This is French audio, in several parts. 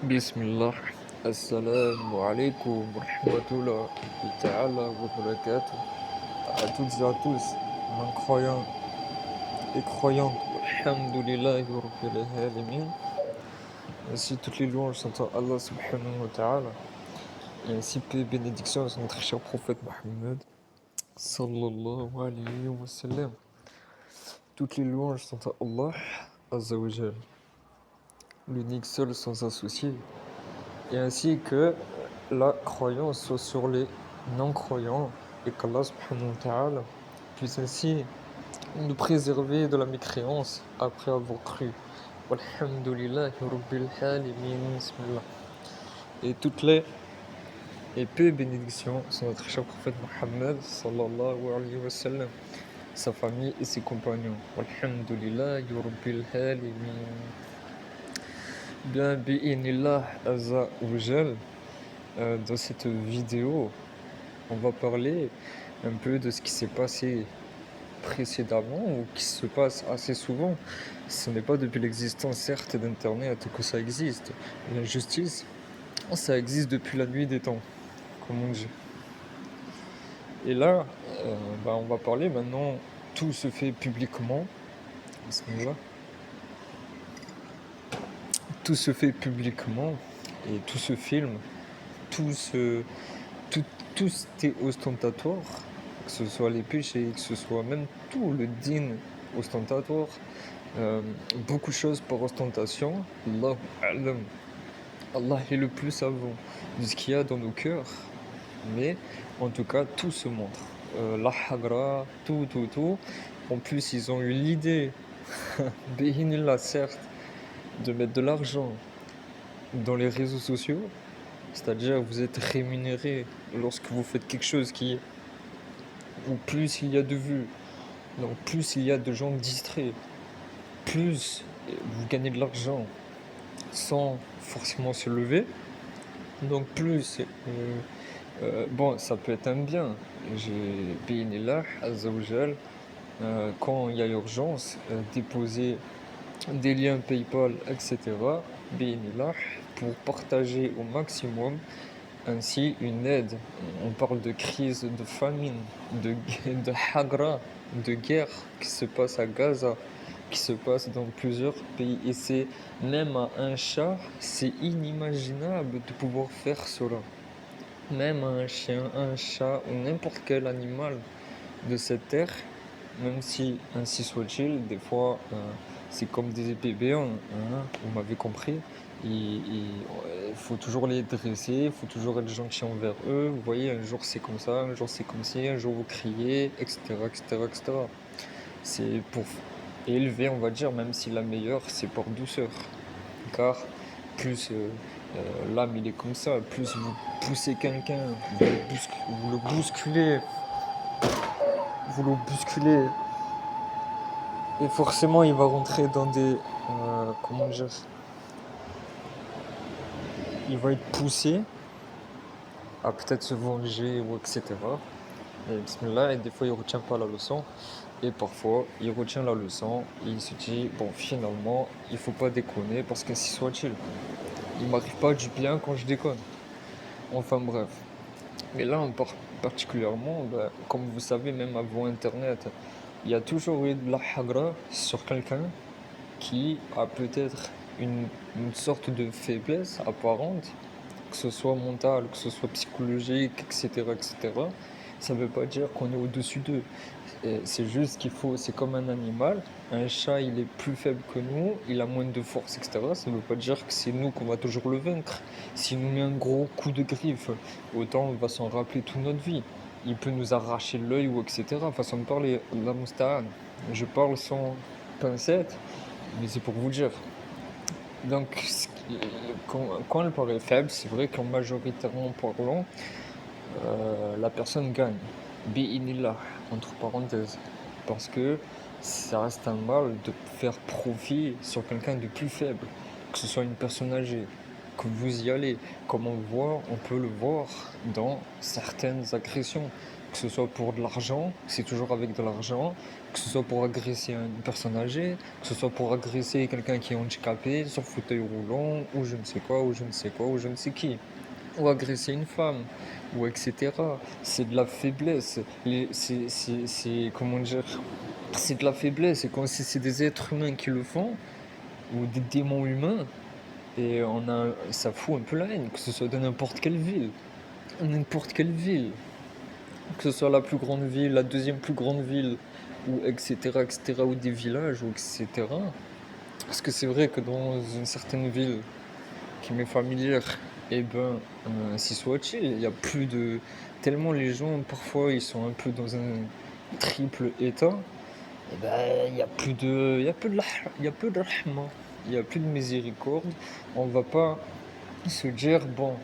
Bismillah, assalamu alaikum wa rahmatullah ta'ala wa barakatuh à toutes et à tous, non-croyants et croyantes, alhamdulillahi rabbil alamin. Ainsi toutes les louanges sont à Allah subhanahu wa ta'ala, et ainsi paix et bénédiction à notre cher prophète Mohammed sallallahu alayhi wa sallam. Toutes les louanges sont à Allah azza wa jal, l'unique seul sans associé, et ainsi que la croyance soit sur les non-croyants et qu'Allah subhanahu wa ta'ala puisse ainsi nous préserver de la mécréance après avoir cru. Walhamdulillahi rabbil alamin. Bismillah. Et toutes les paix et bénédictions sur notre cher prophète Mohammed sallallahu alayhi wa sallam, sa famille et ses compagnons. Walhamdulillahi rabbil alamin. Bien, bi'inillah azza wa jal, dans cette vidéo, on va parler un peu de ce qui s'est passé précédemment ou qui se passe assez souvent. Ce n'est pas depuis l'existence, certes, d'Internet que ça existe. L'injustice, ça existe depuis la nuit des temps, comme on dit. Et là, on va parler maintenant, tout se fait publiquement. Bismillah. Tout se fait publiquement et tout se filme, tout est ostentatoire, que ce soit les péchés, que ce soit même tout le dîn ostentatoire, beaucoup de choses par ostentation. Allah a'lam. Allah est le plus savant de ce qu'il y a dans nos cœurs, mais en tout cas tout se montre. La hagra, tout. En plus ils ont eu l'idée, bihinillah certes, de mettre de l'argent dans les réseaux sociaux, c'est-à-dire vous êtes rémunéré lorsque vous faites quelque chose où plus il y a de vues, donc plus il y a de gens distraits, plus vous gagnez de l'argent sans forcément se lever, donc plus bon, ça peut être un bien. J'ai bi'inillah azza wa jal, quand il y a urgence, déposer des liens PayPal, etc. Bi'inillah, pour partager au maximum ainsi une aide. On parle de crise, de famine, de hagra, de guerre qui se passe à Gaza, qui se passe dans plusieurs pays. Et c'est même à un chat, c'est inimaginable de pouvoir faire cela. Même à un chien, un chat ou n'importe quel animal de cette terre, même si ainsi soit-il, des fois c'est comme des bébés, hein, vous m'avez compris. Il faut toujours les dresser, il faut toujours être gentil envers eux. Vous voyez, un jour c'est comme ça, un jour c'est comme ci, un jour vous criez, etc. C'est pour élever, on va dire, même si la meilleure c'est par douceur. Car plus l'âme il est comme ça, plus vous poussez quelqu'un, vous le bousculez, et forcément il va rentrer dans des comment dire, il va être poussé à peut-être se venger ou etc. Et bismillah, et des fois il retient pas la leçon, et parfois il retient la leçon et il se dit bon, finalement il faut pas déconner parce qu'ainsi soit-il, il m'arrive pas du bien quand je déconne, enfin bref. Mais là particulièrement, comme vous savez, même avant internet, il y a toujours eu de la hagra sur quelqu'un qui a peut-être une sorte de faiblesse apparente, que ce soit mentale, que ce soit psychologique, etc. Ça ne veut pas dire qu'on est au-dessus d'eux. C'est juste qu'il faut, c'est comme un animal. Un chat, il est plus faible que nous, il a moins de force, etc. Ça ne veut pas dire que c'est nous qu'on va toujours le vaincre. S'il nous met un gros coup de griffe, autant on va s'en rappeler toute notre vie. Il peut nous arracher l'œil ou etc. Façon de parler, la mousta'an. Je parle sans pincette, mais c'est pour vous dire. Donc, quand elle paraît faible, c'est vrai qu'en majoritairement parlant, la personne gagne. Bi'inillah, entre parenthèses. Parce que ça reste un mal de faire profit sur quelqu'un de plus faible, que ce soit une personne âgée, que vous y allez. Comme on peut le voir dans certaines agressions. que ce soit pour de l'argent, c'est toujours avec de l'argent, que ce soit pour agresser une personne âgée, que ce soit pour agresser quelqu'un qui est handicapé, sur fauteuil roulant, ou je ne sais quoi, ou je ne sais quoi, ou je ne sais qui, ou agresser une femme, ou etc. C'est de la faiblesse. Comment dire, c'est de la faiblesse. Et quand c'est des êtres humains qui le font, ou des démons humains, et ça fout un peu la haine, que ce soit dans n'importe quelle ville, que ce soit la plus grande ville, la deuxième plus grande ville, ou etc., ou des villages, ou etc. Parce que c'est vrai que dans une certaine ville qui m'est familière, eh ben, si soit-il, il y a plus de... Tellement les gens, parfois, ils sont un peu dans un triple état, eh ben, il y a plus de rahma, il y a plus de miséricorde. On va pas se dire, bon,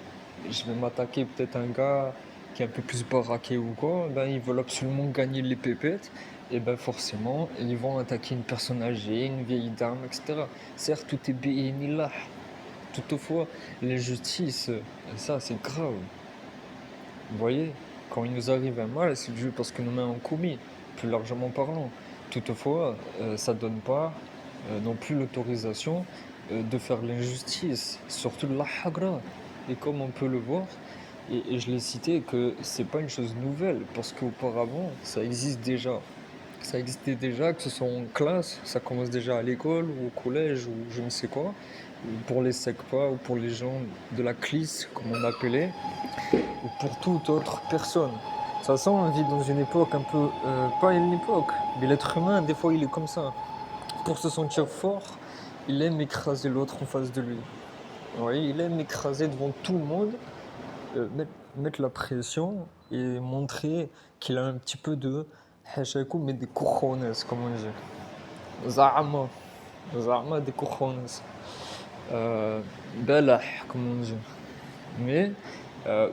je vais m'attaquer peut-être à un gars qui est un peu plus baraqué ou quoi, ben ils veulent absolument gagner les pépettes, et ben forcément, ils vont attaquer une personne âgée, une vieille dame, etc. Certes, tout est bi'inillah. Toutefois, l'injustice, ça c'est grave. Vous voyez, quand il nous arrive un mal, c'est dû parce que nous avons commis, plus largement parlant. Toutefois, ça ne donne pas non plus l'autorisation de faire l'injustice, surtout de la hagra. Et comme on peut le voir, et je l'ai cité, que c'est pas une chose nouvelle, parce qu'auparavant, ça existe déjà. Ça existait déjà, que ce soit en classe, ça commence déjà à l'école ou au collège ou je ne sais quoi, ou pour les secpas ou pour les gens de la clisse, comme on appelait, ou pour toute autre personne. De toute façon, on vit dans une époque un peu, pas une époque, mais l'être humain, des fois, il est comme ça. Pour se sentir fort, il aime écraser l'autre en face de lui. Oui, il aime écraser devant tout le monde, mettre la pression et montrer qu'il a un petit peu de حاشاكم, mais des cojones, comme on dit. زعما زعما des cojones. Belah, comme on dit. Mais euh,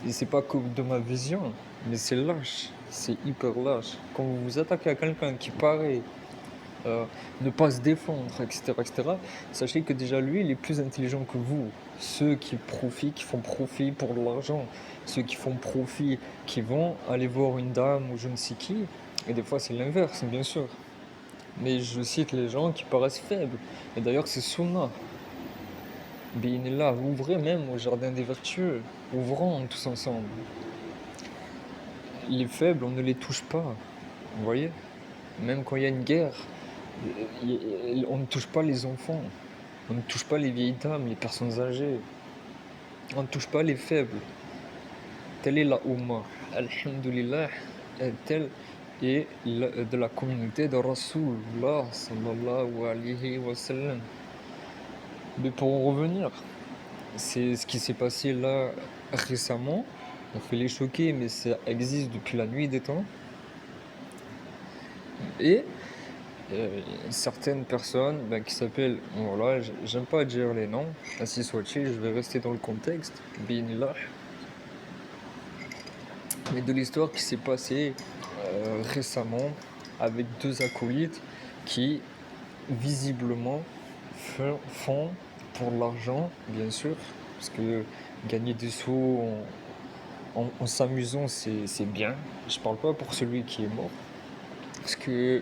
et c'est pas que de ma vision, mais c'est lâche, c'est hyper lâche. Quand vous vous attaquez à quelqu'un qui paraît ne pas se défendre, etc., sachez que déjà lui, il est plus intelligent que vous. Ceux qui profitent, qui font profit pour de l'argent, ceux qui font profit, qui vont aller voir une dame ou je ne sais qui, et des fois c'est l'inverse, bien sûr. Mais je cite les gens qui paraissent faibles. Et d'ailleurs, c'est sunnah. Bi'inillah, ouvrez même au jardin des vertueux. Ouvrons tous ensemble. Les faibles, on ne les touche pas. Vous voyez? Même quand il y a une guerre, on ne touche pas les enfants. On ne touche pas les vieilles dames, les personnes âgées. On ne touche pas les faibles. Telle est la Ummah. Alhamdulillah, telle est de la communauté de Rasulullah sallallahu alayhi wa sallam. Mais pour en revenir, c'est ce qui s'est passé là récemment. On fait les choquer, mais ça existe depuis la nuit des temps. Et certaines personnes qui s'appellent, voilà, j'aime pas dire les noms, ainsi soit-il, je vais rester dans le contexte, binillah, mais de l'histoire qui s'est passée récemment avec deux acolytes qui visiblement font pour l'argent, bien sûr, parce que gagner des sous en s'amusant, c'est bien. Je parle pas pour celui qui est mort, parce que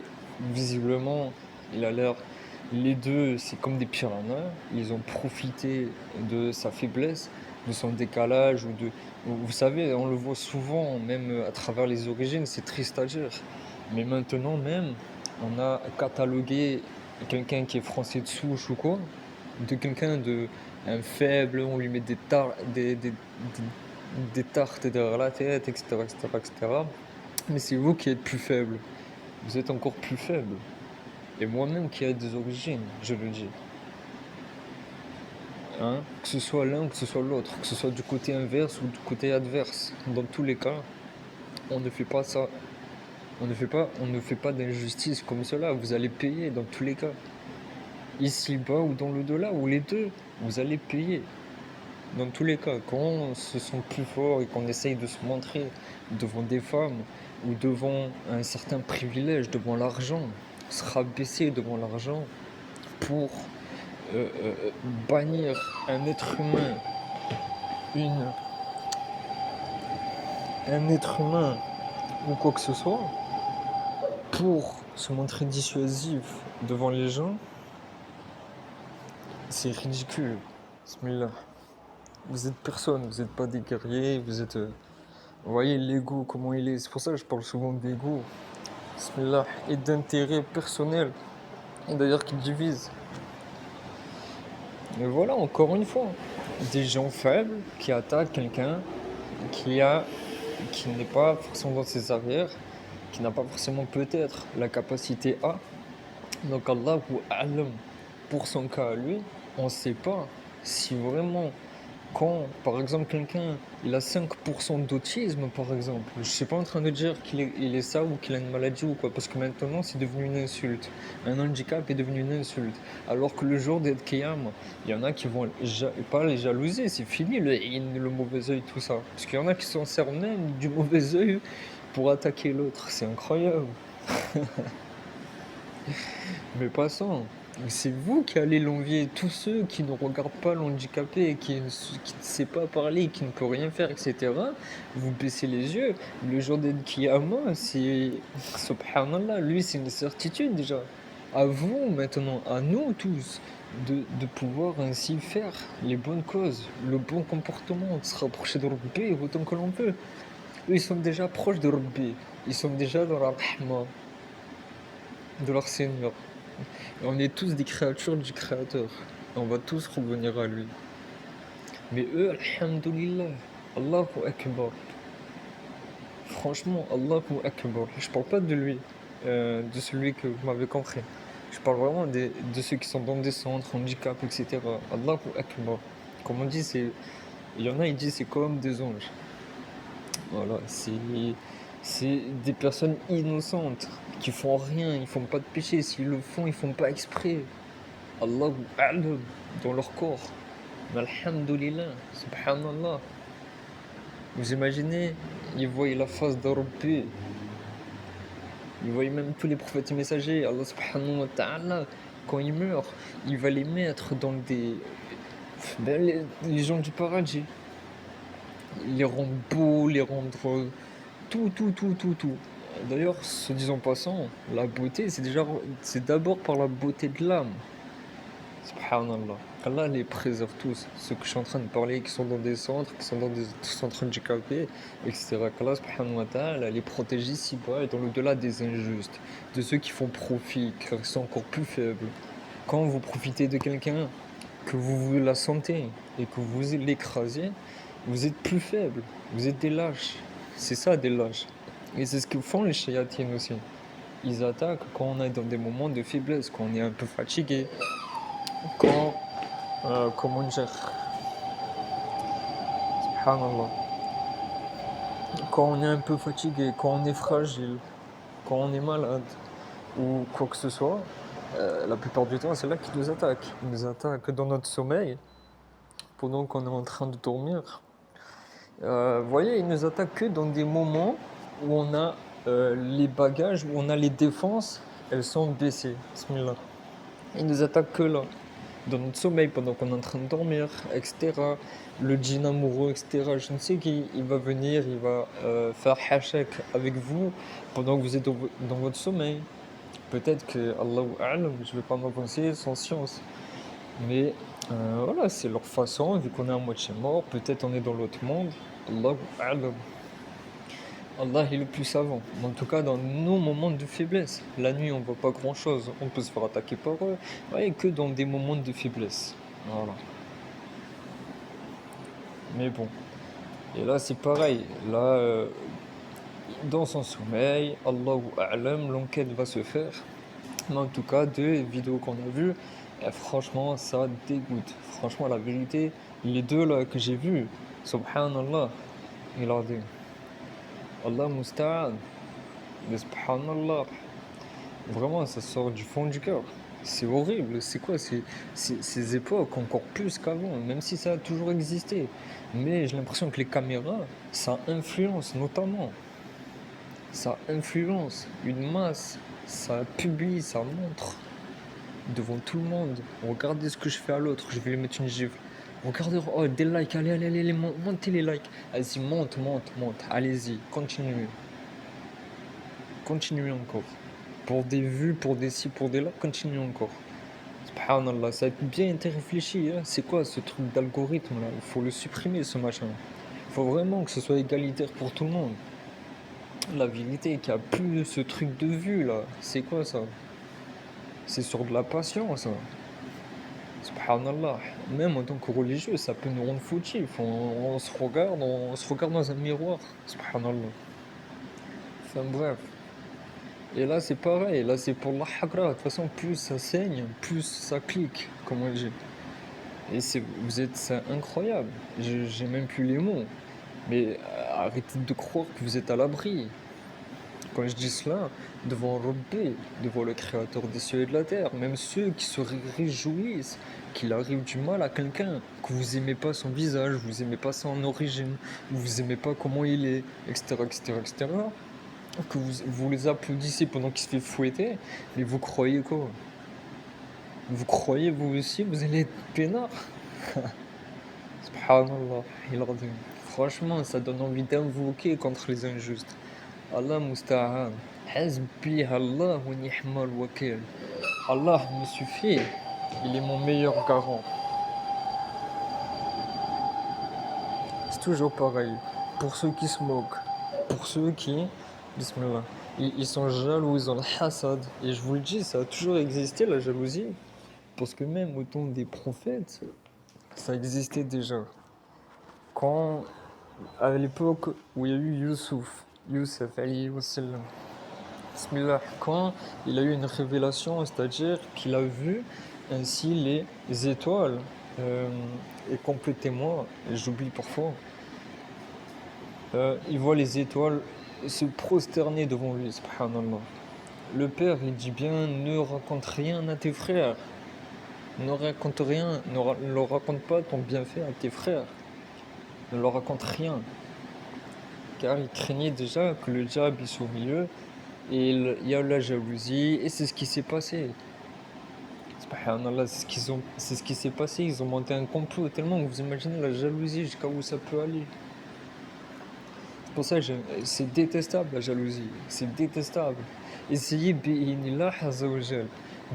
visiblement, il a l'air. Les deux, c'est comme des piranhas. Ils ont profité de sa faiblesse, de son décalage, Vous savez, on le voit souvent, même à travers les origines, c'est triste à dire. Mais maintenant même, on a catalogué quelqu'un qui est français de souche ou quoi, de quelqu'un de un faible, on lui met des tartes derrière la tête, etc., etc., etc. Mais c'est vous qui êtes plus faible. Vous êtes encore plus faible. Et moi-même qui ai des origines, je le dis. Hein? Que ce soit l'un ou que ce soit l'autre, que ce soit du côté inverse ou du côté adverse. Dans tous les cas, on ne fait pas ça. On ne fait pas d'injustice comme cela. Vous allez payer dans tous les cas. Ici-bas ou dans l'au-delà, ou les deux, vous allez payer. Dans tous les cas, quand on se sent plus fort et qu'on essaye de se montrer devant des femmes ou devant un certain privilège, devant l'argent, se rabaisser devant l'argent pour bannir un être humain, une, un être humain ou quoi que ce soit pour se montrer dissuasif devant les gens, c'est ridicule. Bismillah. Vous êtes personne, vous n'êtes pas des guerriers, vous êtes. Vous voyez l'ego, comment il est. C'est pour ça que je parle souvent d'ego. Bismillah. Et d'intérêt personnel. Et d'ailleurs qui divise. Mais voilà, encore une fois, des gens faibles qui attaquent quelqu'un qui a, qui n'est pas forcément dans ses arrières, qui n'a pas forcément peut-être la capacité à. Donc Allah ou alam, pour son cas à lui, on ne sait pas si vraiment quand, par exemple, quelqu'un il a 5% d'autisme, par exemple, je ne suis pas en train de dire qu'il est ça ou qu'il a une maladie ou quoi, parce que maintenant c'est devenu une insulte. Un handicap est devenu une insulte. Alors que le jour d'être Qiyam, il y en a qui vont pas les jalouser, c'est fini le mauvais œil, tout ça. Parce qu'il y en a qui s'en servent même du mauvais œil pour attaquer l'autre, c'est incroyable. Mais passons, c'est vous qui allez l'envier, tous ceux qui ne regardent pas l'handicapé, qui ne sait pas parler, qui ne peut rien faire, etc. Vous baissez les yeux. Le jour d'El Kiyama, c'est. Subhanallah, lui, c'est une certitude déjà. À vous maintenant, à nous tous, de pouvoir ainsi faire les bonnes causes, le bon comportement, de se rapprocher de Rabbi autant que l'on peut. Eux, ils sont déjà proches de Rabbi, ils sont déjà dans la rahma de leur Seigneur. Et on est tous des créatures du Créateur. Et on va tous revenir à lui. Mais eux, alhamdoulilah, Allahu Akbar. Franchement, Allahu Akbar. Je parle pas de lui, de celui que vous m'avez compris. Je parle vraiment de ceux qui sont dans des centres, handicap, etc. Allahu Akbar. Comme on dit, il y en a, ils disent c'est comme des anges. Voilà, c'est des personnes innocentes qui font rien, ils font pas de péché. S'ils le font, ils font pas exprès. Allahu A'lam dans leur corps. Mais alhamdoulilah, subhanallah. Vous imaginez, ils voient la face de Rabbi, ils voient même tous les prophètes et messagers. Allah subhanahu wa ta'ala, quand ils meurent, il va les mettre dans des. Les gens du paradis. Les rendre beaux, les rendre. Tout, tout, tout, tout, tout. D'ailleurs, se disant passant, la beauté, c'est d'abord par la beauté de l'âme. Subhanallah. Allah les préserve tous, ceux que je suis en train de parler, qui sont dans des centres, qui sont dans des centres handicapés, etc. Qu'Allah subhanahu wa ta'ala les protège ici-bas et dans l'au-delà des injustes, de ceux qui font profit, qui sont encore plus faibles. Quand vous profitez de quelqu'un, que vous la sentez et que vous l'écrasez, vous êtes plus faible, vous êtes des lâches. C'est ça des lâches. Et c'est ce que font les shayatines aussi. Ils attaquent quand on est dans des moments de faiblesse, quand on est un peu fatigué, quand, comment dire, subhanallah, quand on est un peu fatigué, quand on est fragile, quand on est malade ou quoi que ce soit, la plupart du temps, c'est là qu'ils nous attaquent. Ils nous attaquent dans notre sommeil, pendant qu'on est en train de dormir. Vous voyez, ils nous attaquent que dans des moments où on a les bagages, où on a les défenses, elles sont baissées. Bismillah. Ils nous attaquent que là. Dans notre sommeil, pendant qu'on est en train de dormir, etc. Le djinn amoureux, etc. Je ne sais qui, il va venir, il va faire hachek avec vous pendant que vous êtes dans votre sommeil. Peut-être que, Allahu A'lam, je ne vais pas m'avancer sans science. Mais voilà, c'est leur façon, vu qu'on est à moitié mort, peut-être on est dans l'autre monde. Allahu A'lam. Allah est le plus savant. En tout cas, dans nos moments de faiblesse. La nuit, on ne voit pas grand-chose. On peut se faire attaquer par eux. Ouais, que dans des moments de faiblesse. Voilà. Mais bon. Et là, c'est pareil. Là, dans son sommeil, Allahu A'lam, l'enquête va se faire. Mais en tout cas, deux vidéos qu'on a vues, franchement, ça dégoûte. Franchement, la vérité, les deux là que j'ai vus, subhanallah, il a dit. Allah musta'an. Mais subhanallah, vraiment, ça sort du fond du cœur. C'est horrible. C'est quoi ces époques, encore plus qu'avant, même si ça a toujours existé. Mais j'ai l'impression que les caméras, ça influence notamment. Ça influence une masse. Ça publie, ça montre devant tout le monde. Regardez ce que je fais à l'autre, je vais lui mettre une gifle. Regardez, oh, des likes, allez, allez, allez, montez les likes. Allez-y, monte, monte, monte. Allez-y, continuez. Continuez encore. Pour des vues, pour des ci, pour des là, continuez encore. Subhanallah, ça a bien été réfléchi, hein. C'est quoi ce truc d'algorithme là? Il faut le supprimer ce machin. Il faut vraiment que ce soit égalitaire pour tout le monde. La vérité, qu'il n'y a plus ce truc de vue là. C'est quoi ça? C'est sur de la passion ça. Subhanallah. Même en tant que religieux, ça peut nous rendre foutifs. On se regarde dans un miroir. Subhanallah. Enfin bref. Et là c'est pareil, là c'est pour la hagra. De toute façon, plus ça saigne, plus ça clique, comme on dit. Et c'est incroyable. J'ai même plus les mots. Mais arrêtez de croire que vous êtes à l'abri. Quand je dis cela, devant Rabbi, devant le créateur des cieux et de la terre, même ceux qui se réjouissent qu'il arrive du mal à quelqu'un, que vous aimez pas son visage, vous aimez pas son origine, vous aimez pas comment il est, etc., etc., etc., que vous les applaudissez pendant qu'il se fait fouetter, mais vous croyez quoi? Vous croyez vous aussi, vous allez être peinard? Subhanallah, il a dit. Franchement, ça donne envie d'invoquer contre les injustes. Allah musta'an. Hasbi Allah wa ni'mal wakil. Allah me suffit. Il est mon meilleur garant. C'est toujours pareil. Pour ceux qui se moquent. Pour ceux qui, bismillah, ils sont jaloux, ils ont le hasad. Et je vous le dis, ça a toujours existé la jalousie. Parce que même au temps des prophètes, ça existait déjà. Quand, à l'époque où il y a eu Youssef alayhi wa sallam, bismillah, quand il a eu une révélation, c'est-à-dire qu'il a vu ainsi les étoiles, euh, et complétez-moi, j'oublie parfois, il voit les étoiles se prosterner devant lui, subhanallah. Le père, il dit bien, ne raconte rien à tes frères, ne raconte rien, ne leur raconte pas ton bienfait à tes frères, ne leur raconte rien, car il craignait déjà que le diable il soit au milieu, et il y a la jalousie, et c'est ce qui s'est passé. Subhanallah, c'est ce qui s'est passé. Ils ont monté un complot tellement que vous imaginez la jalousie jusqu'à où ça peut aller. C'est pour ça que c'est détestable la jalousie. C'est détestable. Essayez, bi'inillah azawajal,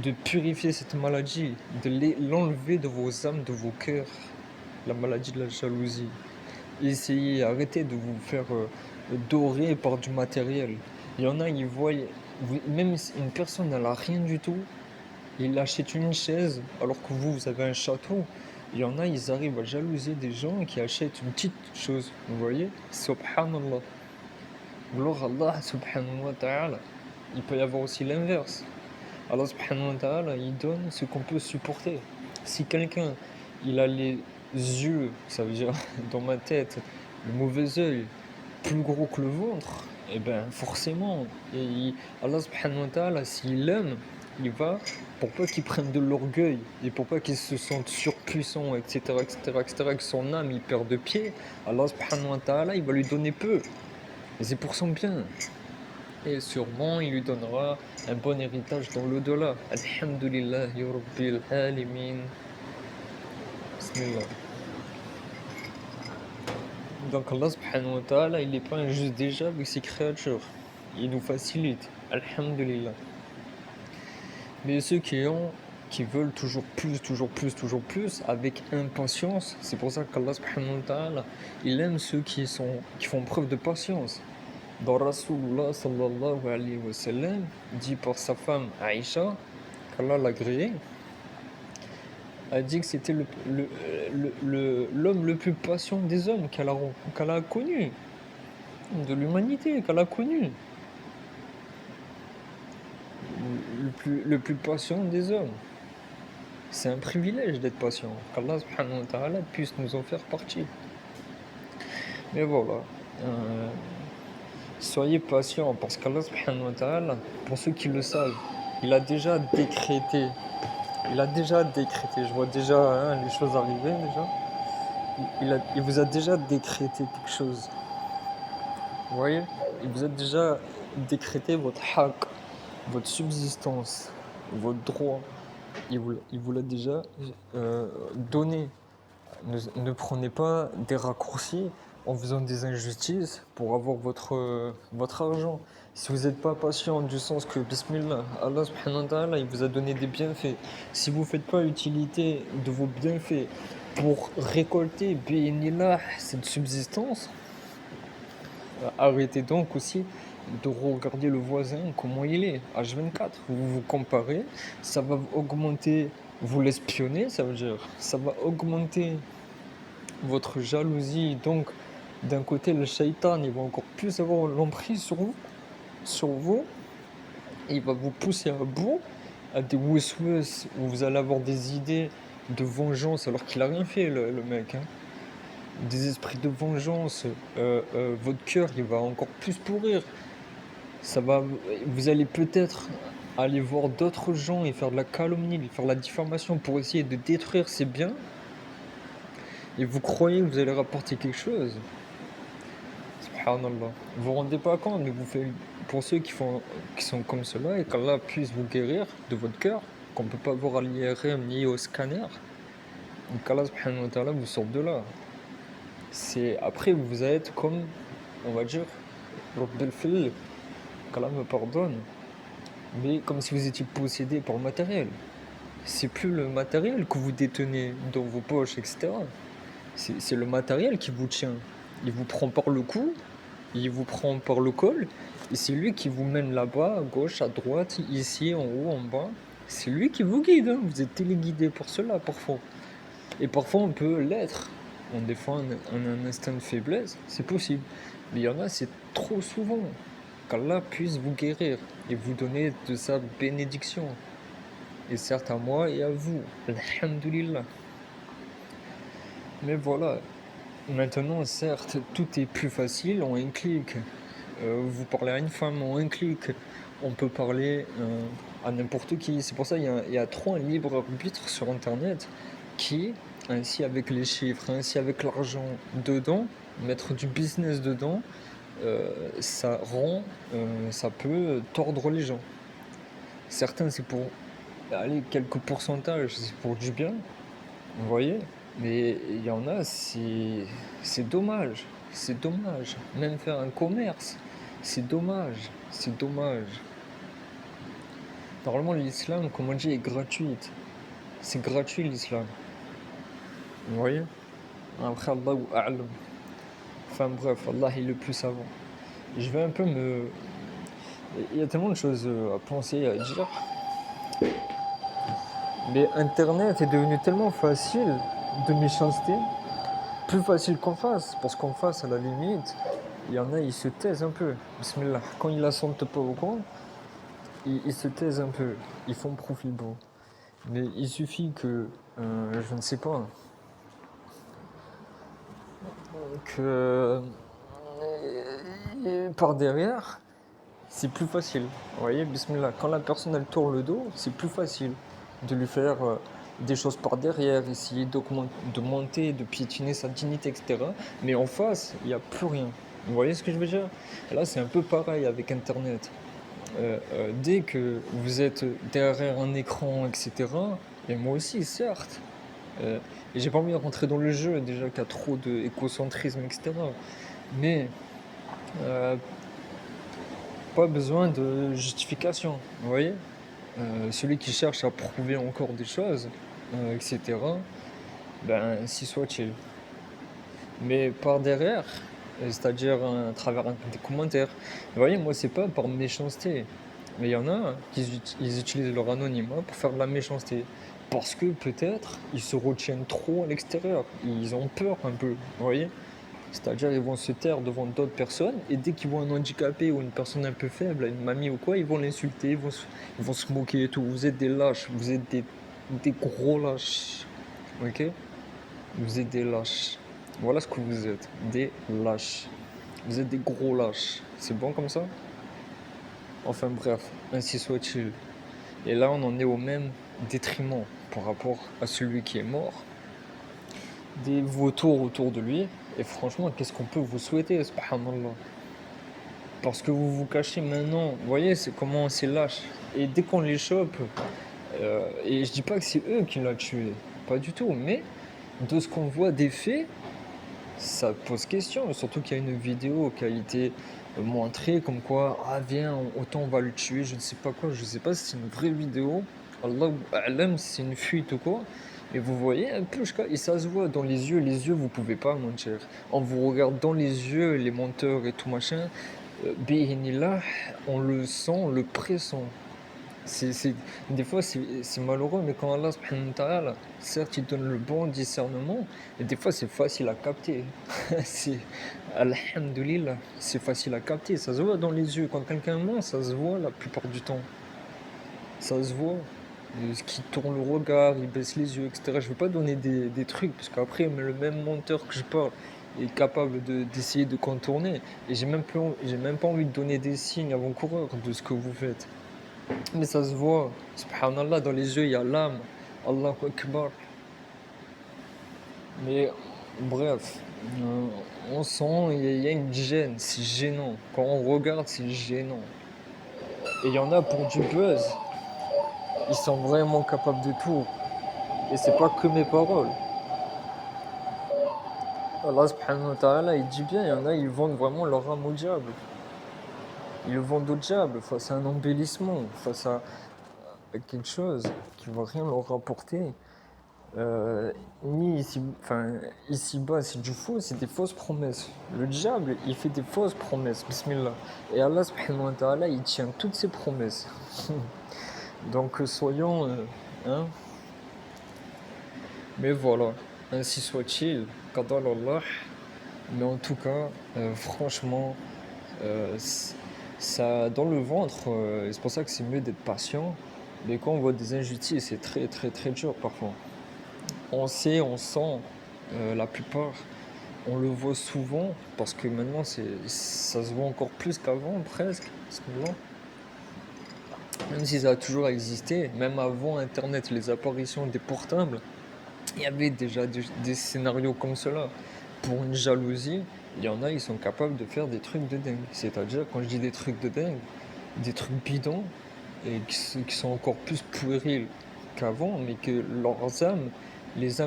de purifier cette maladie, de l'enlever de vos âmes, de vos cœurs. La maladie de la jalousie. Essayez, arrêtez de vous faire dorer par du matériel. Il y en a, ils voient, même si une personne n'a rien du tout, il achète une chaise alors que vous avez un château. Il y en a, ils arrivent à jalouser des gens qui achètent une petite chose. Vous voyez? Subhanallah. Alors Allah subhanahu wa ta'ala, il peut y avoir aussi l'inverse. Allah subhanahu wa ta'ala, il donne ce qu'on peut supporter. Si quelqu'un, il a les yeux, ça veut dire dans ma tête, le mauvais œil, plus gros que le ventre, et ben forcément, Allah subhanahu wa ta'ala, s'il aime, il va, pour pas qu'il prenne de l'orgueil, et pour pas qu'il se sente surpuissant, etc., etc., etc., que son âme, il perd de pied, Allah subhanahu wa ta'ala, il va lui donner peu. Et c'est pour son bien. Et sûrement, il lui donnera un bon héritage dans l'au-delà. Alhamdulillahi Rabbil Alamin. Bismillah. Donc Allah subhanahu wa ta'ala, il n'est pas injuste déjà avec ses créatures. Il nous facilite. Alhamdulillah. Mais ceux qui veulent toujours plus, toujours plus, toujours plus, avec impatience, c'est pour ça qu'Allah subhanahu wa ta'ala, il aime ceux qui font preuve de patience. Dans Rasulullah sallallahu alayhi wa sallam, dit par sa femme Aïcha, qu'Allah l'a agréé, a dit que c'était l'homme le plus patient des hommes qu'elle a connu, de l'humanité qu'elle a connu. Le plus patient des hommes. C'est un privilège d'être patient. Qu'Allah subhanahu wa ta'ala puisse nous en faire partie. Mais voilà. Soyez patients parce qu'Allah subhanahu wa ta'ala, pour ceux qui le savent, il a déjà décrété. Je vois déjà les choses arriver déjà. Il vous a déjà décrété quelque chose. Vous voyez? Il vous a déjà décrété votre haq, votre subsistance, votre droit. Il vous l'a déjà donné. Ne prenez pas des raccourcis en faisant des injustices pour avoir votre argent. Si vous n'êtes pas patient, du sens que, Bismillah, Allah subhanahu wa ta'ala, il vous a donné des bienfaits. Si vous ne faites pas utilité de vos bienfaits pour récolter, bi'inillah, cette subsistance, arrêtez donc aussi de regarder le voisin, comment il est, H24. Vous vous comparez, ça va augmenter, vous l'espionnez, ça veut dire, ça va augmenter votre jalousie. Donc, d'un côté, le shaitan, il va encore plus avoir l'emprise sur vous. Il va vous pousser à bout, à des wus où vous allez avoir des idées de vengeance alors qu'il a rien fait, le mec. Hein. Des esprits de vengeance. Votre cœur, il va encore plus pourrir. Vous allez peut-être aller voir d'autres gens et faire de la calomnie, faire de la diffamation pour essayer de détruire ses biens. Et vous croyez que vous allez rapporter quelque chose. Subhanallah. Vous vous rendez pas compte, mais vous faites pour ceux qui sont comme cela et qu'Allah puisse vous guérir de votre cœur, qu'on ne peut pas voir à l'IRM ni au scanner, et qu'Allah subhanahu wa ta'ala vous sorte de là. Après, vous allez être comme, on va dire, Rabbil Fil, qu'Allah me pardonne, mais comme si vous étiez possédé par le matériel. C'est plus le matériel que vous détenez dans vos poches, etc. C'est le matériel qui vous tient. Il vous prend par le cou, il vous prend par le col, et c'est lui qui vous mène là-bas, à gauche, à droite, ici, en haut, en bas. C'est lui qui vous guide, hein. Vous êtes téléguidé pour cela, parfois. Et parfois, on peut l'être. On défend un instinct de faiblesse, c'est possible. Mais il y en a, c'est trop souvent. Qu'Allah puisse vous guérir et vous donner de sa bénédiction. Et certes à moi et à vous. Alhamdulillah. Mais voilà, maintenant, certes, tout est plus facile en un clic. Vous parlez à une femme en un clic. On peut parler à n'importe qui. C'est pour ça qu'il y a trop un libre arbitre sur Internet qui, ainsi avec les chiffres, ainsi avec l'argent dedans, mettre du business dedans, ça peut tordre les gens. Certains, c'est pour quelques pourcentages, c'est pour du bien, vous voyez. Mais il y en a, c'est dommage. C'est dommage. Même faire un commerce, c'est dommage. C'est dommage. Normalement, l'islam, comme on dit, est gratuite. C'est gratuit l'islam. Vous voyez? Après, Allahu a'lam. Enfin bref, Allah est le plus savant. Je vais un peu me... Il y a tellement de choses à penser, à dire. Mais Internet est devenu tellement facile de méchanceté. Plus facile qu'en face, parce qu'en face, à la limite, il y en a, ils se taisent un peu. Bismillah. Quand ils la sentent pas au coin, ils se taisent un peu. Ils font profil bas. Mais il suffit que, je ne sais pas, que par derrière, c'est plus facile. Vous voyez, bismillah. Quand la personne elle tourne le dos, c'est plus facile de lui faire des choses par derrière, essayer de monter, de piétiner sa dignité, etc. Mais en face, il n'y a plus rien. Vous voyez ce que je veux dire? Et là, c'est un peu pareil avec Internet. Dès que vous êtes derrière un écran, etc., et moi aussi, certes, et j'ai pas envie de rentrer dans le jeu, déjà qu'il y a trop d'écocentrisme, etc. Mais euh, pas besoin de justification, vous voyez? Celui qui cherche à prouver encore des choses, etc., ben, si soit-il. Mais par derrière, c'est-à-dire à travers des commentaires. Vous voyez, moi, c'est pas par méchanceté. Mais il y en a ils utilisent leur anonymat pour faire de la méchanceté. Parce que peut-être ils se retiennent trop à l'extérieur. Ils ont peur un peu, vous voyez? C'est-à-dire ils vont se taire devant d'autres personnes et dès qu'ils voient un handicapé ou une personne un peu faible, une mamie ou quoi, ils vont l'insulter, ils vont se moquer et tout. Vous êtes des lâches, vous êtes des gros lâches. Ok? Vous êtes des lâches. Voilà ce que vous êtes, des lâches. Vous êtes des gros lâches. C'est bon comme ça? Enfin bref, ainsi soit-il. Et là, on en est au même détriment par rapport à celui qui est mort. Des vautours autour de lui. Et franchement, qu'est-ce qu'on peut vous souhaiter, subhanallah? Parce que vous vous cachez maintenant. Vous voyez, c'est comment c'est lâche. Et dès qu'on les chope, et je dis pas que c'est eux qui l'ont tué, pas du tout, mais de ce qu'on voit des faits, ça pose question. Surtout qu'il y a une vidéo qui a été montrée comme quoi, ah viens, autant on va le tuer, je ne sais pas quoi, je ne sais pas si c'est une vraie vidéo. Allah a'lam si c'est une fuite ou quoi. Mais vous voyez un peu, et ça se voit dans les yeux vous pouvez pas mentir. On vous regarde dans les yeux, les menteurs et tout machin, bi'inillah, on le sent, on le pressent. Des fois, c'est malheureux, mais quand Allah subhanahu wa ta'ala, certes, il donne le bon discernement, et des fois, c'est facile à capter. C'est, alhamdulillah, c'est facile à capter. Ça se voit dans les yeux. Quand quelqu'un ment, ça se voit la plupart du temps. Ça se voit. Qui tourne le regard, il baisse les yeux, etc. Je veux pas donner des trucs, parce qu'après, le même menteur que je parle est capable d'essayer de contourner. Et j'ai même pas envie de donner des signes avant-coureurs de ce que vous faites. Mais ça se voit, subhanallah, dans les yeux, il y a l'âme. Allahu Akbar. Mais bref, on sent, il y a une gêne, c'est gênant. Quand on regarde, c'est gênant. Et il y en a pour du buzz, ils sont vraiment capables de tout. Et c'est pas que mes paroles. Allah subhanahu wa ta'ala, il dit bien, il y en a, ils vendent vraiment leur âme au diable. Ils le vendent au diable face à un embellissement, face à quelque chose qui va rien leur rapporter. Ni ici, enfin, ici-bas, c'est du faux, c'est des fausses promesses. Le diable, il fait des fausses promesses, bismillah. Et Allah subhanahu wa ta'ala, il tient toutes ses promesses. Donc soyons, hein. Mais voilà, ainsi soit-il, qadar Allah. Mais en tout cas, franchement, ça, dans le ventre, et c'est pour ça que c'est mieux d'être patient. Mais quand on voit des injustices, c'est très très très dur parfois. On sait, on sent, la plupart, on le voit souvent, parce que maintenant ça se voit encore plus qu'avant presque, parce que là, même si ça a toujours existé, même avant Internet, les apparitions des portables, il y avait déjà des scénarios comme cela. Pour une jalousie, il y en a, ils sont capables de faire des trucs de dingue. C'est-à-dire, quand je dis des trucs de dingue, des trucs bidons, et qui sont encore plus puérils qu'avant, mais que leurs âmes, les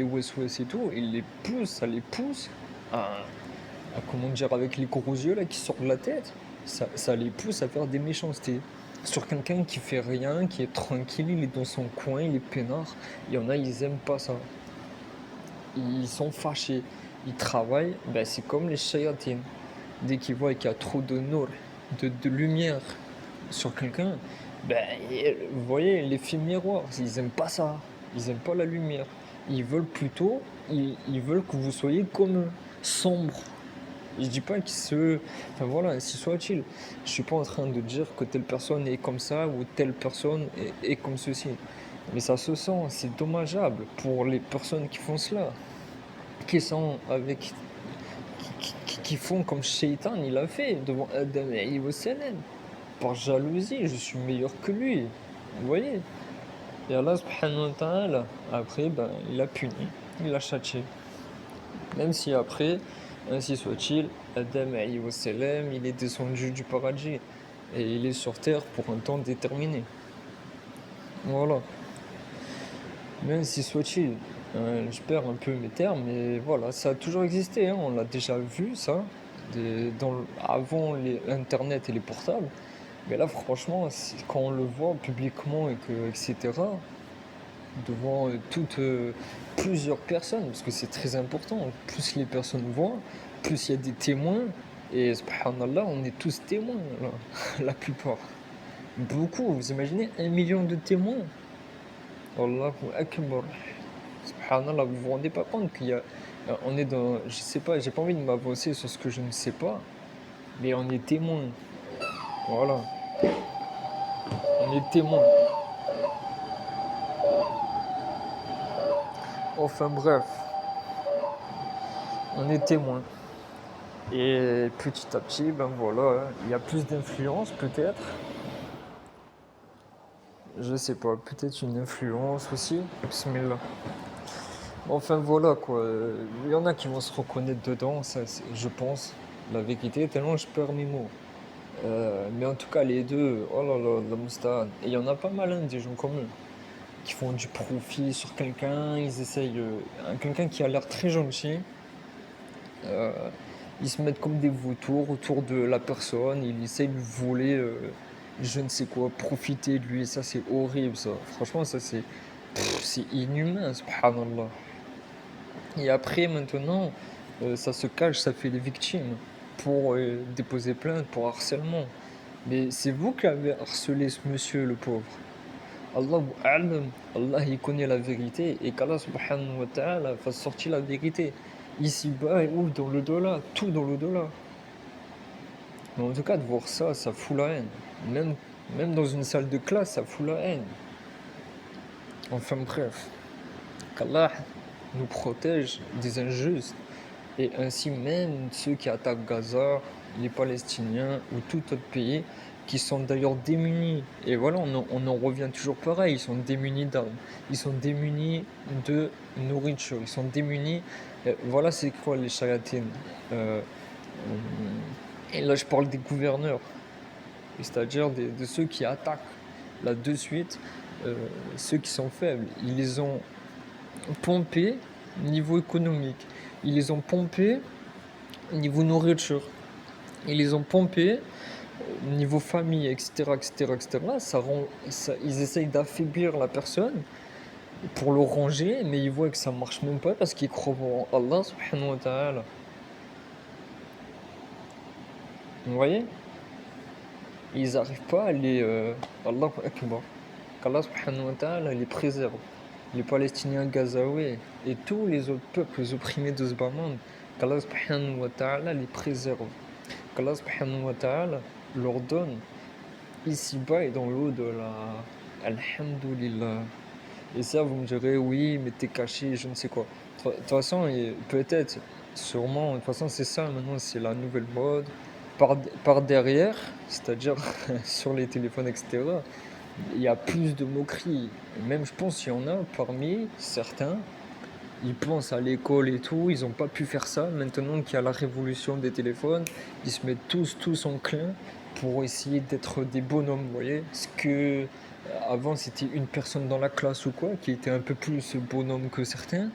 wes et tout, ils les poussent, ça les pousse comment dire, avec les gros yeux là qui sortent de la tête, ça les pousse à faire des méchancetés. Sur quelqu'un qui fait rien, qui est tranquille, il est dans son coin, il est peinard, il y en a, ils aiment pas ça. Ils sont fâchés, ils travaillent, ben c'est comme les shayatines. Dès qu'ils voient qu'il y a trop de nour, de lumière sur quelqu'un, ben, vous voyez, l'effet miroir, ils aiment pas ça. Ils aiment pas la lumière. Ils veulent plutôt, ils veulent que vous soyez comme eux, sombre. Je dis pas qu'ils se... Enfin voilà, ainsi soit-il. Je suis pas en train de dire que telle personne est comme ça ou telle personne est comme ceci. Mais ça se sent, c'est dommageable pour les personnes qui font cela. Qui sont avec... qui font comme Shaitan il a fait devant Adam et Ève. Par jalousie, je suis meilleur que lui. Vous voyez? Et Allah subhanahu wa ta'ala, après, ben, il a puni, il a châtié. Même si après, ainsi soit-il, Adam alayhi wa salam, il est descendu du paradis et il est sur terre pour un temps déterminé. Voilà. Mais ainsi soit-il, je perds un peu mes termes, mais voilà, ça a toujours existé, hein, on l'a déjà vu ça, avant Internet et les portables. Mais là, franchement, quand on le voit publiquement etc., devant plusieurs personnes, parce que c'est très important, plus les personnes voient, plus il y a des témoins, et subhanallah, on est tous témoins, là, la plupart. Beaucoup, vous imaginez 1 million de témoins? Allahu Akbar. Subhanallah, vous vous rendez pas compte qu'il y a. On est dans. Je sais pas, j'ai pas envie de m'avancer sur ce que je ne sais pas, mais on est témoin. Voilà, on est témoin. Enfin bref, on est témoin. Et petit à petit, ben voilà, il y a plus d'influence peut-être. Je sais pas, peut-être une influence aussi. Bismillah. Enfin voilà quoi, il y en a qui vont se reconnaître dedans, ça, je pense, la vérité, tellement je perds mes mots. Mais en tout cas, les deux, oh là là, la moustane. Et il y en a pas mal, hein, des gens comme eux. qui font du profit sur quelqu'un, ils essayent, quelqu'un qui a l'air très gentil, euh, ils se mettent comme des vautours autour de la personne, ils essayent de lui voler je ne sais quoi, profiter de lui, ça c'est horrible ça. Franchement, ça c'est inhumain, subhanallah. Et après, maintenant, ça se cache, ça fait les victimes pour déposer plainte pour harcèlement. Mais c'est vous qui avez harcelé ce monsieur, le pauvre. Allahu a'lam, Allah il connaît la vérité et qu'Allah subhanahu wa ta'ala fasse sortir la vérité ici-bas et ou dans le delà, tout dans le delà. Mais en tout cas, de voir ça, ça fout la haine. Même, même dans une salle de classe, ça fout la haine. Enfin bref, qu'Allah nous protège des injustes et ainsi même ceux qui attaquent Gaza, les Palestiniens ou tout autre pays qui sont d'ailleurs démunis. Et voilà, on en revient toujours pareil, ils sont démunis d'armes, ils sont démunis de nourriture, ils sont démunis. Voilà, c'est quoi les chayatines. Euh, et là, je parle des gouverneurs, c'est-à-dire de ceux qui attaquent. Là, de suite, ceux qui sont faibles, ils les ont pompés niveau économique, ils les ont pompés niveau nourriture, ils les ont pompés niveau famille, etc., etc., etc. Ils essayent d'affaiblir la personne pour le ranger, mais ils voient que ça marche même pas parce qu'ils croient en Allah subhanahu wa ta'ala. Vous voyez? Ils n'arrivent pas à les... Allahu Akbar. Qu'Allah subhanahu wa ta'ala les préserve. Les Palestiniens gazaouis et tous les autres peuples opprimés de ce bas monde, qu'Allah subhanahu wa ta'ala les préserve. Qu'Allah subhanahu wa ta'ala leur donne ici-bas et dans l'au-delà. Alhamdulillah. Et ça, vous me direz, oui, mais t'es caché, je ne sais quoi. De toute façon, peut-être, sûrement, de toute façon, c'est ça, maintenant, c'est la nouvelle mode. Par derrière, c'est-à-dire sur les téléphones, etc., il y a plus de moqueries. Même, je pense, qu'il y en a parmi certains, ils pensent à l'école et tout, ils n'ont pas pu faire ça. Maintenant qu'il y a la révolution des téléphones, ils se mettent tous en clin pour essayer d'être des bonhommes, vous voyez. Ce que avant c'était une personne dans la classe ou quoi qui était un peu plus bonhomme que certains,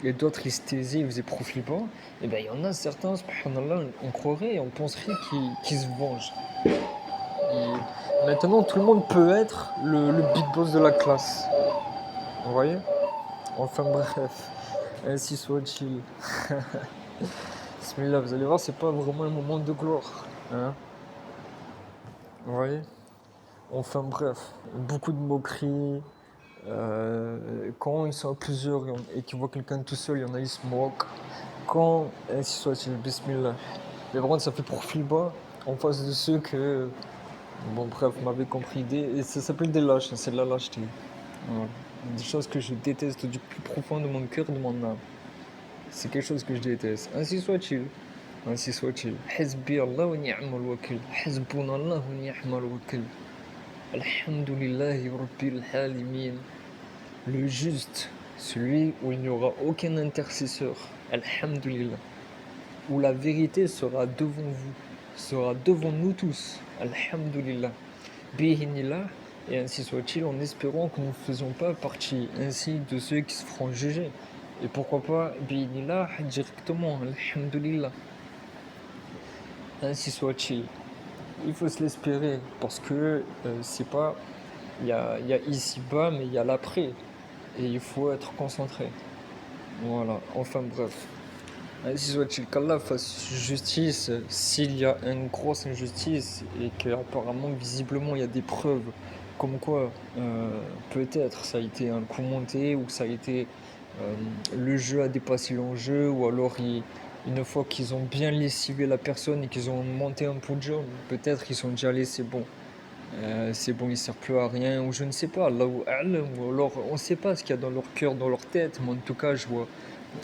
et d'autres ils se taisaient, ils faisaient profil bas. Et ben il y en a certains, subhanallah, on croirait, on penserait qu'ils se vengent. Et maintenant tout le monde peut être le big boss de la classe, vous voyez. Enfin bref, ainsi soit-il. Bismillah, vous allez voir, c'est pas vraiment un moment de gloire. Hein, vous voyez. Enfin bref, beaucoup de moqueries. Quand ils sont à plusieurs et qu'ils voient quelqu'un tout seul, il y en a, ils se moquent. Quand, ainsi soit-il, bismillah. Mais vraiment, ça fait profil bas en face de ceux que. Bon, bref, vous m'avez compris. Et ça s'appelle des lâches, c'est de la lâcheté. Voilà. Des choses que je déteste du plus profond de mon cœur, de mon âme. C'est quelque chose que je déteste. Ainsi soit-il. Ainsi soit-il. Hasbi Allah wa ni'mal wakil. Hasbuna Allah wa ni'mal wakil. Alhamdulillahi rabbil alamin. Le juste, celui où il n'y aura aucun intercesseur. Alhamdulillah. Où la vérité sera devant vous, sera devant nous tous. Alhamdulillah. Bihinillah. Et ainsi soit-il, en espérant que nous ne faisions pas partie ainsi de ceux qui se feront juger. Et pourquoi pas, bihinillah, directement. Alhamdulillah. Ainsi soit-il. Il faut se l'espérer parce que c'est pas. Il y a ici-bas, mais il y a l'après. Et il faut être concentré. Voilà, enfin bref. Ainsi soit-il, qu'Allah fasse justice s'il y a une grosse injustice et qu'apparemment, visiblement, il y a des preuves comme quoi peut-être ça a été un coup monté ou ça a été le jeu a dépassé l'enjeu ou alors une fois qu'ils ont bien lessivé la personne et qu'ils ont monté un podium, peut-être ils sont déjà allés, c'est bon, il sert plus à rien, ou je ne sais pas, Allahu a'lam, ou alors on ne sait pas ce qu'il y a dans leur cœur, dans leur tête, mais en tout cas,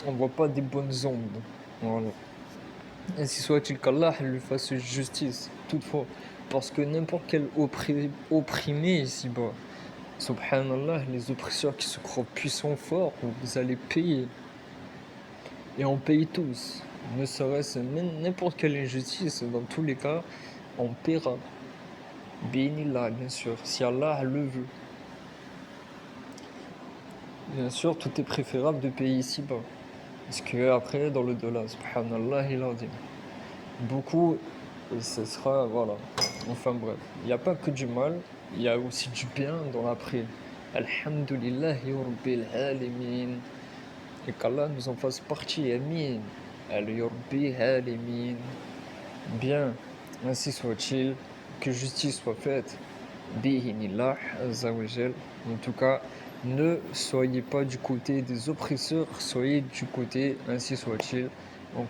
on voit pas des bonnes ondes. Voilà. Ainsi soit-il qu'Allah lui fasse justice, toutefois, parce que n'importe quel opprimé ici-bas, subhanallah, les oppresseurs qui se croient puissants, forts, vous allez payer. Et on paye tous, ne serait-ce même n'importe quelle injustice, dans tous les cas, on paiera. Bénillah, bien sûr, si Allah le veut. Bien sûr, tout est préférable de payer ici-bas. Parce que après, dans le dollar, subhanallah, il a dit. Beaucoup, ce sera, voilà. Enfin bref, il n'y a pas que du mal, il y a aussi du bien dans l'après. Alhamdulillahi Rabbil Alamin. Et qu'Allah nous en fasse partie, Amin. Al-Yurbi Alamin. Bien, ainsi soit-il, que justice soit faite. Bihinillah, Azzawajal. En tout cas, ne soyez pas du côté des oppresseurs, soyez du côté, ainsi soit-il,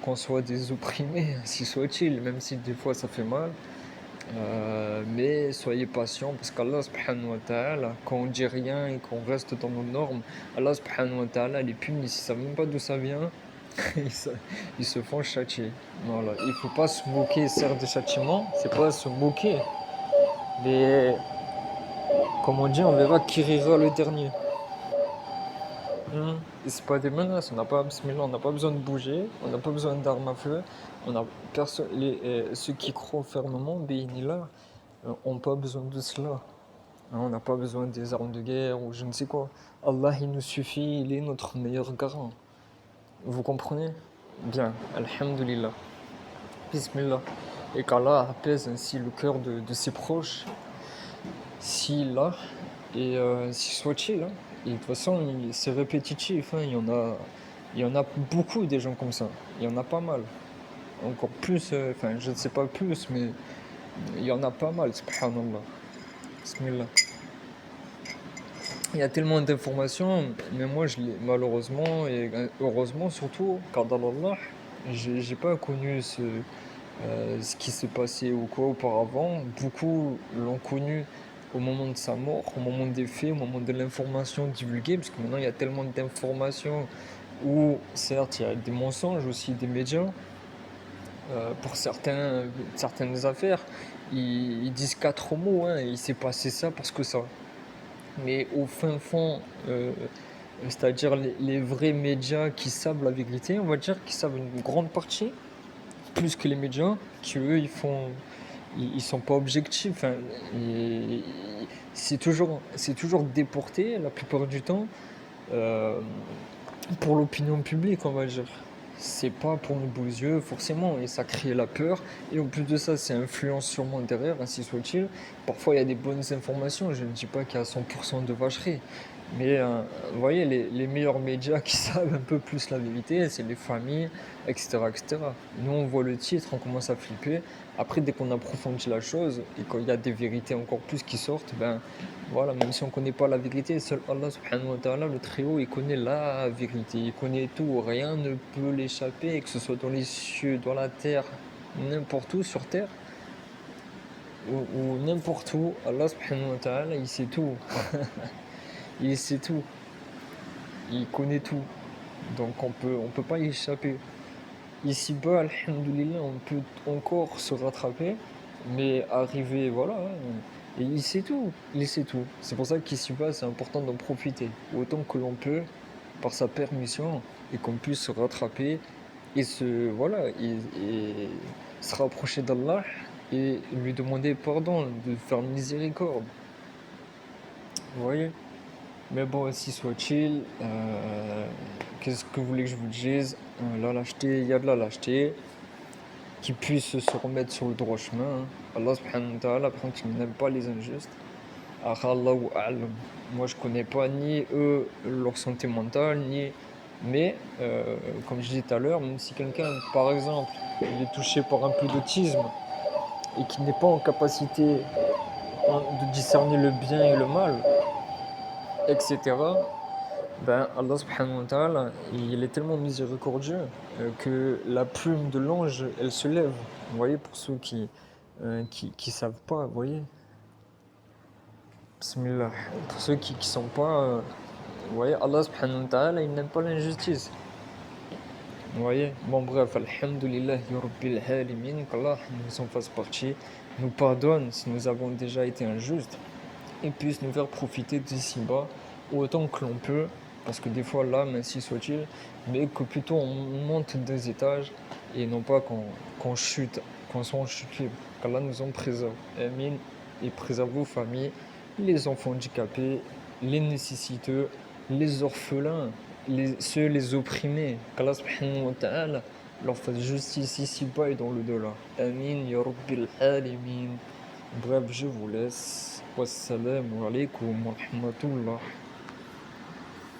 qu'on soit des opprimés, ainsi soit-il, même si des fois ça fait mal. Mais soyez patient parce qu'Allah subhanahu wa ta'ala, quand on dit rien et qu'on reste dans nos normes, Allah subhanahu wa ta'ala les punit. Ils ne savent même pas d'où ça vient, ils se, ils se font châtier. Voilà. Il ne faut pas se moquer, certes, des châtiments, c'est pas se moquer. Mais comme on dit, on verra qui rira le dernier. Et c'est pas des menaces, bismillah, on n'a pas besoin de bouger, on n'a pas besoin d'armes à feu, on a ceux qui croient fermement, béinillah, ont pas besoin de cela. Hein, on n'a pas besoin des armes de guerre ou je ne sais quoi. Allah, il nous suffit, il est notre meilleur garant. Vous comprenez? Bien, alhamdulillah, bismillah. Et qu'Allah apaise ainsi le cœur de ses proches, s'il l'a, et si soit-il. Hein. Et de toute façon, c'est répétitif, hein. Il y en a beaucoup des gens comme ça. Il y en a pas mal. Encore plus, enfin, je ne sais pas plus, mais il y en a pas mal, subhanallah. Bismillah. Il y a tellement d'informations, mais moi, malheureusement et heureusement surtout, car dans Allah, j'ai pas connu ce qui s'est passé ou quoi auparavant. Beaucoup l'ont connu au moment de sa mort, au moment des faits, au moment de l'information divulguée, parce que maintenant il y a tellement d'informations où certes il y a des mensonges aussi des médias. Pour certaines affaires, ils disent quatre mots, hein, et il s'est passé ça parce que ça. Mais au fin fond, c'est-à-dire les vrais médias qui savent la vérité, on va dire, qui savent une grande partie, plus que les médias, qui eux, ils sont pas objectifs. Enfin, c'est toujours déporté la plupart du temps euh, pour l'opinion publique, on va dire. C'est pas pour nos beaux yeux, forcément, et ça crée la peur. Et en plus de ça, c'est influence sûrement derrière, ainsi soit-il. Parfois, il y a des bonnes informations, je ne dis pas qu'il y a 100% de vacherie. Mais vous voyez, les meilleurs médias qui savent un peu plus la vérité, c'est les familles, etc., etc. Nous, on voit le titre, on commence à flipper. Après, dès qu'on approfondit la chose et qu'il y a des vérités encore plus qui sortent, ben voilà, même si on ne connaît pas la vérité, seul Allah subhanahu wa ta'ala, le Très-Haut, il connaît la vérité, il connaît tout, rien ne peut l'échapper, que ce soit dans les cieux, dans la terre, n'importe où sur terre, ou n'importe où, Allah subhanahu wa ta'ala, il sait tout. Il sait tout, il connaît tout, donc on peut pas y échapper. Ici-bas, alhamdoulilah, on peut encore se rattraper, mais arriver, voilà, hein, et il sait tout, il sait tout. C'est pour ça qu'ici-bas, c'est important d'en profiter, autant que l'on peut, par sa permission, et qu'on puisse se rattraper, et voilà, et se rapprocher d'Allah, et lui demander pardon, de faire miséricorde. Vous voyez? Mais bon, ainsi soit-il, qu'est-ce que vous voulez que je vous dise? La lâcheté, il y a de la lâcheté, qui puisse se remettre sur le droit chemin. Hein. Allah subhanahu wa ta'ala, par contre, il n'aime pas les injustes. Allahu a'lam. Moi, je connais pas ni eux, leur santé mentale, ni. Mais, comme je disais tout à l'heure, même si quelqu'un, par exemple, il est touché par un peu d'autisme et qui n'est pas en capacité de discerner le bien et le mal, etc., ben Allah subhanahu wa ta'ala, il est tellement miséricordieux que la plume de l'ange, elle se lève. Vous voyez, pour ceux qui savent pas, vous voyez. Bismillah. Pour ceux qui sont pas, vous voyez, Allah subhanahu wa ta'ala, il n'aime pas l'injustice. Vous voyez. Bon bref, alhamdulillah, rabbil alamin, qu'Allah nous en fasse partie, nous pardonne si nous avons déjà été injustes et puisse nous faire profiter d'ici-bas autant que l'on peut, parce que des fois là, ainsi soit-il, mais que plutôt on monte des étages et non pas qu'on chute, qu'on soit en chute libre. Qu'Allah nous en préserve. Amin. Et préserve vos familles, les enfants handicapés, les nécessiteux, les orphelins, les opprimés, qu'Allah subhanahu wa ta'ala leur fasse justice ici-bas et dans le delà. Amin ya rabbil alamin. Bref, je vous laisse. Wassalamu alaikum wa rahmatullah.